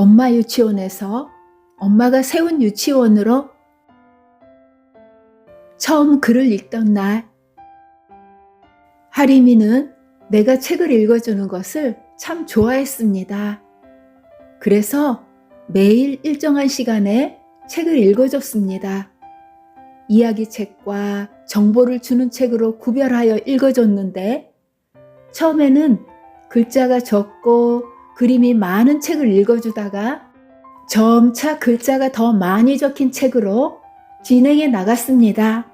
엄마 유치원에서 엄마가 세운 유치원으로 처음 글을 읽던 날, 하림이는 내가 책을 읽어주는 것을 참 좋아했습니다. 그래서 매일 일정한 시간에 책을 읽어줬습니다. 이야기책과 정보를 주는 책으로 구별하여 읽어줬는데, 처음에는 글자가 적고 그림이 많은 책을 읽어주다가 점차 글자가 더 많이 적힌 책으로 진행해 나갔습니다.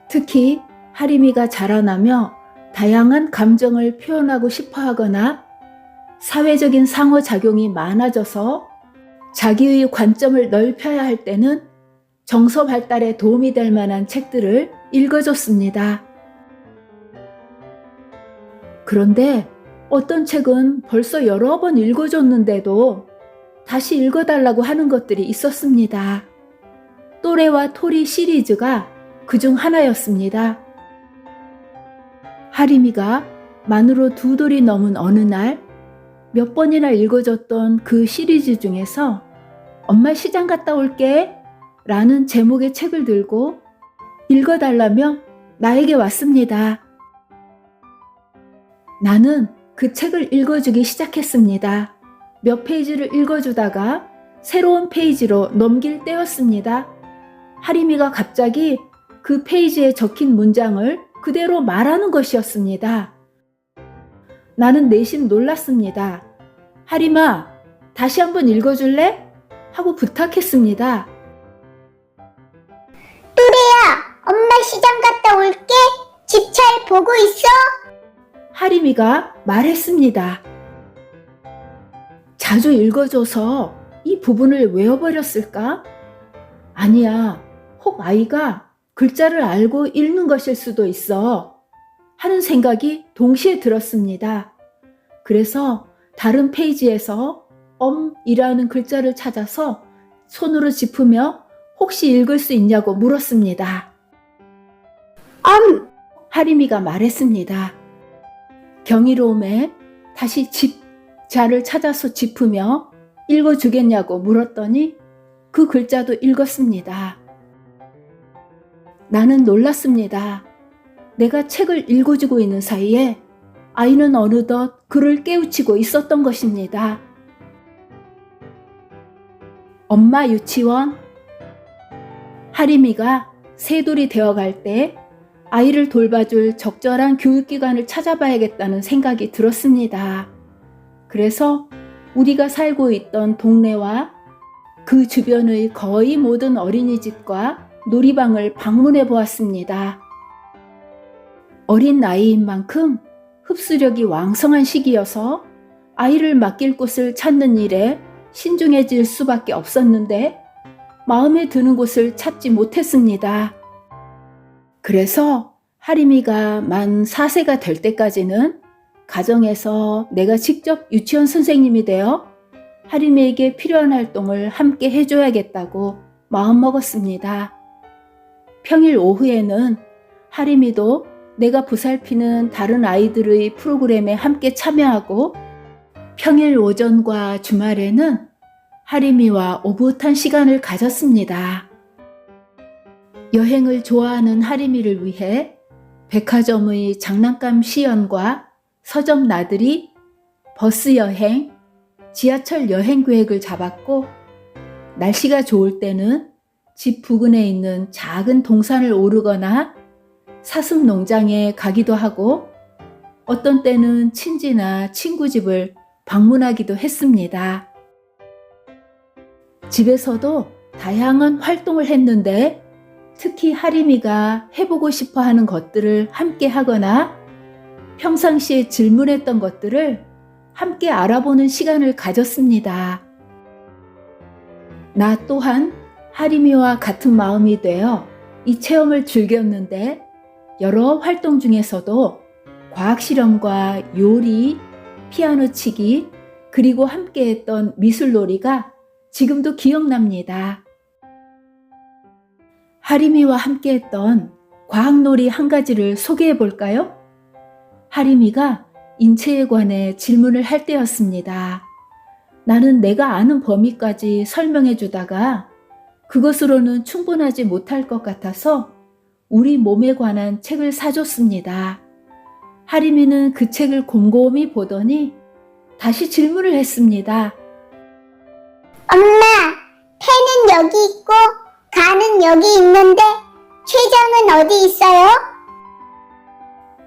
특히 하림이가 자라나며 다양한 감정을 표현하고 싶어 하거나 사회적인 상호작용이 많아져서 자기의 관점을 넓혀야 할 때는 정서 발달에 도움이 될 만한 책들을 읽어줬습니다. 그런데 어떤 책은 벌써 여러 번 읽어줬는데도 다시 읽어달라고 하는 것들이 있었습니다. 또래와 토리 시리즈가 그중 하나였습니다. 하림이가 만으로 2돌이 넘은 어느 날 몇 번이나 읽어줬던 그 시리즈 중에서 엄마 시장 갔다 올게 라는 제목의 책을 들고 읽어달라며 나에게 왔습니다. 나는 그 책을 읽어주기 시작했습니다. 몇 페이지를 읽어주다가 새로운 페이지로 넘길 때였습니다. 하림이가 갑자기 그 페이지에 적힌 문장을 그대로 말하는 것이었습니다. 나는 내심 놀랐습니다. 하림아, 다시 한번 읽어줄래? 하고 부탁했습니다. 또래야, 엄마 시장 갔다 올게. 집 잘 보고 있어? 하림이가 말했습니다. 자주 읽어줘서 이 부분을 외워버렸을까? 아니야, 혹 아이가 글자를 알고 읽는 것일 수도 있어 하는 생각이 동시에 들었습니다. 그래서 다른 페이지에서 엄이라는 글자를 찾아서 손으로 짚으며 혹시 읽을 수 있냐고 물었습니다. 하림이가 말했습니다. 경이로움에 다시 집자를 찾아서 짚으며 읽어주겠냐고 물었더니 그 글자도 읽었습니다. 나는 놀랐습니다. 내가 책을 읽어주고 있는 사이에 아이는 어느덧 글을 깨우치고 있었던 것입니다. 엄마 유치원. 하림이가 3돌이 되어갈 때 아이를 돌봐줄 적절한 교육기관을 찾아봐야겠다는 생각이 들었습니다. 그래서 우리가 살고 있던 동네와 그 주변의 거의 모든 어린이집과 놀이방을 방문해 보았습니다. 어린 나이인 만큼 흡수력이 왕성한 시기여서 아이를 맡길 곳을 찾는 일에 신중해질 수밖에 없었는데 마음에 드는 곳을 찾지 못했습니다. 그래서 하림이가 만 4세가 될 때까지는 가정에서 내가 직접 유치원 선생님이 되어 하림이에게 필요한 활동을 함께 해줘야겠다고 마음먹었습니다. 평일 오후에는 하림이도 내가 보살피는 다른 아이들의 프로그램에 함께 참여하고 평일 오전과 주말에는 하림이와 오붓한 시간을 가졌습니다. 여행을 좋아하는 하림이를 위해 백화점의 장난감 시연과 서점 나들이, 버스 여행, 지하철 여행 계획을 잡았고 날씨가 좋을 때는 집 부근에 있는 작은 동산을 오르거나 사슴 농장에 가기도 하고 어떤 때는 친지나 친구 집을 방문하기도 했습니다. 집에서도 다양한 활동을 했는데 특히 하림이가 해보고 싶어 하는 것들을 함께 하거나 평상시에 질문했던 것들을 함께 알아보는 시간을 가졌습니다. 나 또한 하림이와 같은 마음이 되어 이 체험을 즐겼는데 여러 활동 중에서도 과학실험과 요리, 피아노 치기, 그리고 함께했던 미술놀이가 지금도 기억납니다. 하림이와 함께했던 과학놀이 한 가지를 소개해 볼까요? 하림이가 인체에 관해 질문을 할 때였습니다. 나는 내가 아는 범위까지 설명해 주다가 그것으로는 충분하지 못할 것 같아서 우리 몸에 관한 책을 사줬습니다. 하림이는 그 책을 곰곰이 보더니 다시 질문을 했습니다. 엄마, 펜은 여기 있고 가는 여기 있는데 췌장은 어디 있어요?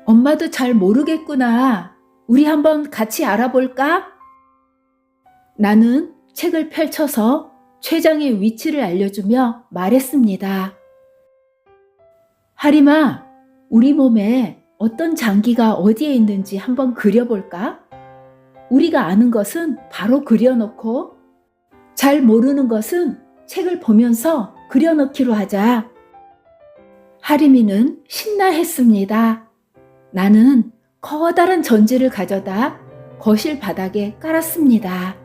엄마도 잘 모르겠구나. 우리 한번 같이 알아볼까? 나는 책을 펼쳐서 췌장의 위치를 알려주며 말했습니다. 하림아, 우리 몸에 어떤 장기가 어디에 있는지 한번 그려볼까? 우리가 아는 것은 바로 그려놓고 잘 모르는 것은 책을 보면서 그려넣기로 하자. 하림이는 신나 했습니다. 나는 커다란 전지를 가져다 거실 바닥에 깔았습니다.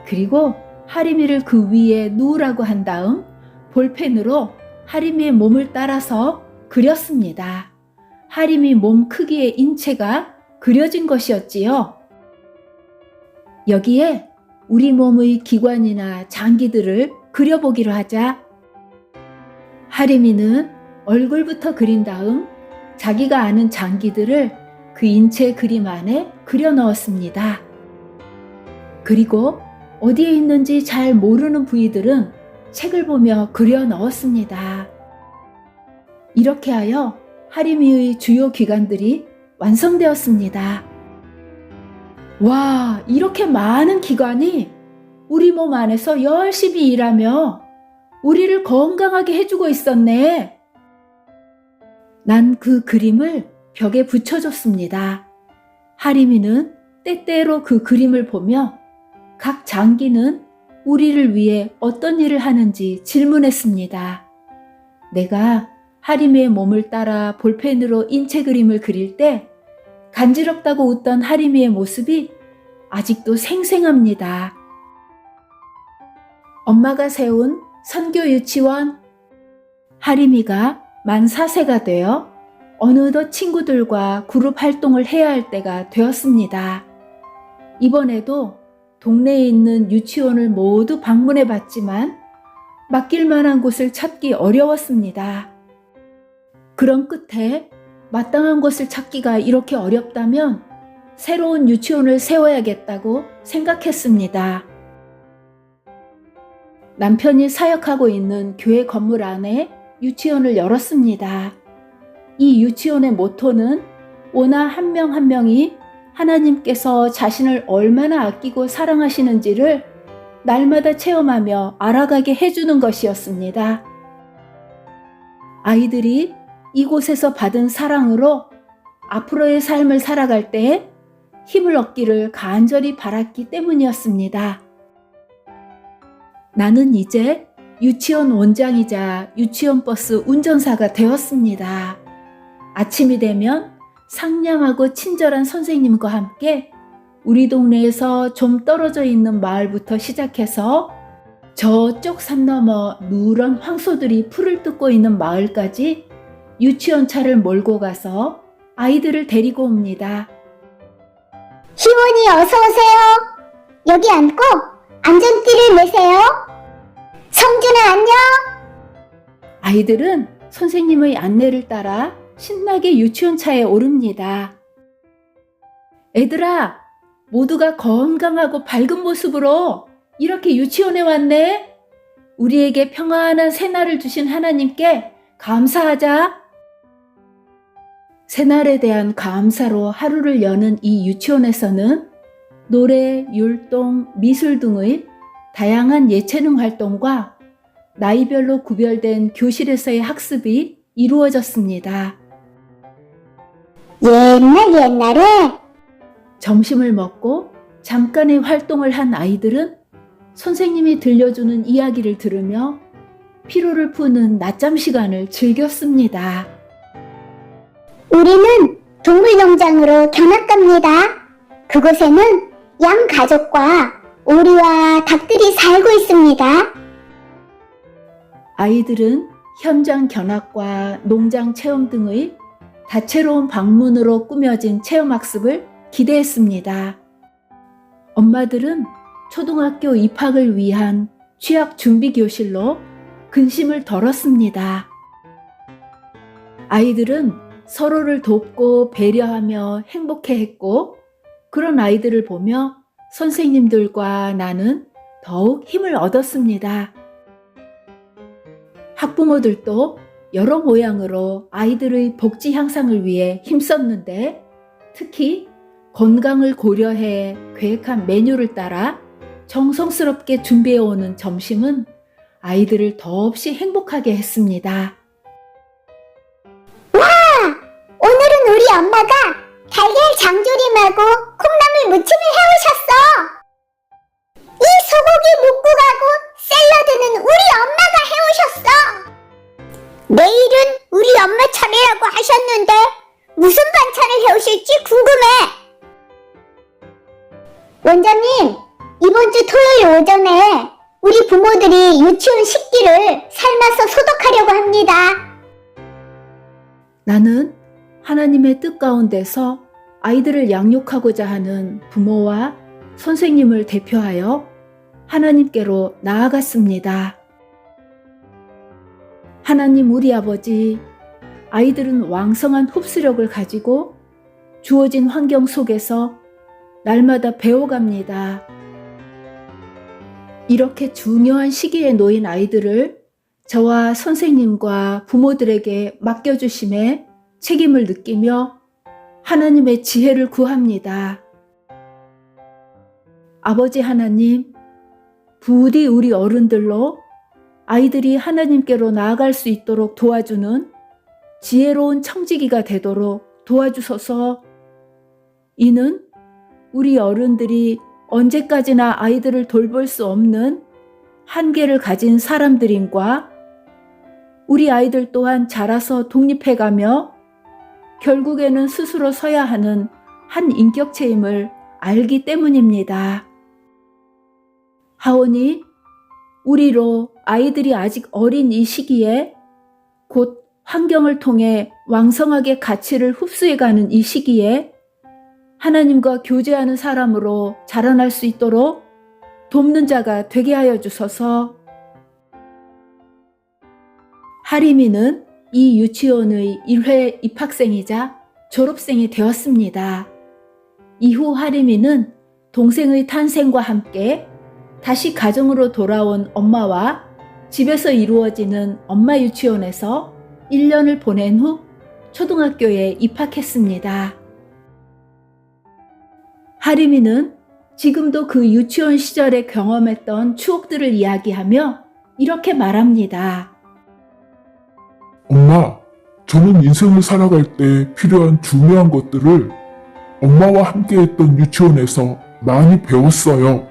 그리고 하림이를 그 위에 누우라고 한 다음 볼펜으로 하림이의 몸을 따라서 그렸습니다. 하림이 몸 크기의 인체가 그려진 것이었지요. 여기에 우리 몸의 기관이나 장기들을 그려보기로 하자. 하림이는 얼굴부터 그린 다음 자기가 아는 장기들을 그 인체 그림 안에 그려 넣었습니다. 그리고 어디에 있는지 잘 모르는 부위들은 책을 보며 그려 넣었습니다. 이렇게 하여 하림이의 주요 기관들이 완성되었습니다. 와, 이렇게 많은 기관이 우리 몸 안에서 열심히 일하며 우리를 건강하게 해주고 있었네. 난 그 그림을 벽에 붙여줬습니다. 하림이는 때때로 그 그림을 보며 각 장기는 우리를 위해 어떤 일을 하는지 질문했습니다. 내가 하림이의 몸을 따라 볼펜으로 인체 그림을 그릴 때 간지럽다고 웃던 하림이의 모습이 아직도 생생합니다. 엄마가 세운 선교 유치원. 하림이가 만 4세가 되어 어느덧 친구들과 그룹 활동을 해야 할 때가 되었습니다. 이번에도 동네에 있는 유치원을 모두 방문해 봤지만 맡길 만한 곳을 찾기 어려웠습니다. 그런 끝에 마땅한 곳을 찾기가 이렇게 어렵다면 새로운 유치원을 세워야겠다고 생각했습니다. 남편이 사역하고 있는 교회 건물 안에 유치원을 열었습니다. 이 유치원의 모토는 오나 한 명 한 명이 하나님께서 자신을 얼마나 아끼고 사랑하시는지를 날마다 체험하며 알아가게 해주는 것이었습니다. 아이들이 이곳에서 받은 사랑으로 앞으로의 삶을 살아갈 때 힘을 얻기를 간절히 바랐기 때문이었습니다. 나는 이제 유치원 원장이자 유치원 버스 운전사가 되었습니다. 아침이 되면 상냥하고 친절한 선생님과 함께 우리 동네에서 좀 떨어져 있는 마을부터 시작해서 저쪽 산 너머 누런 황소들이 풀을 뜯고 있는 마을까지 유치원 차를 몰고 가서 아이들을 데리고 옵니다. 희원이 어서 오세요. 여기 앉고 안전띠를 매세요. 성준아 안녕. 아이들은 선생님의 안내를 따라 신나게 유치원 차에 오릅니다. 애들아, 모두가 건강하고 밝은 모습으로 이렇게 유치원에 왔네. 우리에게 평안한 새날을 주신 하나님께 감사하자. 새날에 대한 감사로 하루를 여는 이 유치원에서는 노래, 율동, 미술 등의 다양한 예체능 활동과 나이별로 구별된 교실에서의 학습이 이루어졌습니다. 옛날에 점심을 먹고 잠깐의 활동을 한 아이들은 선생님이 들려주는 이야기를 들으며 피로를 푸는 낮잠 시간을 즐겼습니다. 우리는 동물농장으로 견학 갑니다. 그곳에는 양 가족과 오리와 닭들이 살고 있습니다. 아이들은 현장 견학과 농장 체험 등의 다채로운 방문으로 꾸며진 체험학습을 기대했습니다. 엄마들은 초등학교 입학을 위한 취학 준비 교실로 근심을 덜었습니다. 아이들은 서로를 돕고 배려하며 행복해했고, 그런 아이들을 보며 선생님들과 나는 더욱 힘을 얻었습니다. 학부모들도 여러 모양으로 아이들의 복지 향상을 위해 힘썼는데, 특히 건강을 고려해 계획한 메뉴를 따라 정성스럽게 준비해오는 점심은 아이들을 더없이 행복하게 했습니다. 오늘은 우리 엄마가 달걀 장조림하고 콩나물 무침을 해오셨어. 이 소고기 묵국하고 샐러드는 우리 엄마가 해오셨어. 내일은 우리 엄마 차례라고 하셨는데 무슨 반찬을 해오실지 궁금해. 원장님, 이번 주 토요일 오전에 우리 부모들이 유치원 식기를 삶아서 소독하려고 합니다. 나는 하나님의 뜻 가운데서 아이들을 양육하고자 하는 부모와 선생님을 대표하여 하나님께로 나아갔습니다. 하나님 우리 아버지, 아이들은 왕성한 흡수력을 가지고 주어진 환경 속에서 날마다 배워갑니다. 이렇게 중요한 시기에 놓인 아이들을 저와 선생님과 부모들에게 맡겨주심에 책임을 느끼며 하나님의 지혜를 구합니다. 아버지 하나님, 부디 우리 어른들로 아이들이 하나님께로 나아갈 수 있도록 도와주는 지혜로운 청지기가 되도록 도와주소서. 이는 우리 어른들이 언제까지나 아이들을 돌볼 수 없는 한계를 가진 사람들인과 우리 아이들 또한 자라서 독립해가며 결국에는 스스로 서야 하는 한 인격체임을 알기 때문입니다. 하오니 우리로 아이들이 아직 어린 이 시기에 곧 환경을 통해 왕성하게 가치를 흡수해가는 이 시기에 하나님과 교제하는 사람으로 자라날 수 있도록 돕는 자가 되게 하여 주소서. 하림이는 이 유치원의 1회 입학생이자 졸업생이 되었습니다. 이후 하림이는 동생의 탄생과 함께 다시 가정으로 돌아온 엄마와 집에서 이루어지는 엄마 유치원에서 1년을 보낸 후 초등학교에 입학했습니다. 하림이는 지금도 그 유치원 시절에 경험했던 추억들을 이야기하며 이렇게 말합니다. 엄마, 저는 인생을 살아갈 때 필요한 중요한 것들을 엄마와 함께 했던 유치원에서 많이 배웠어요.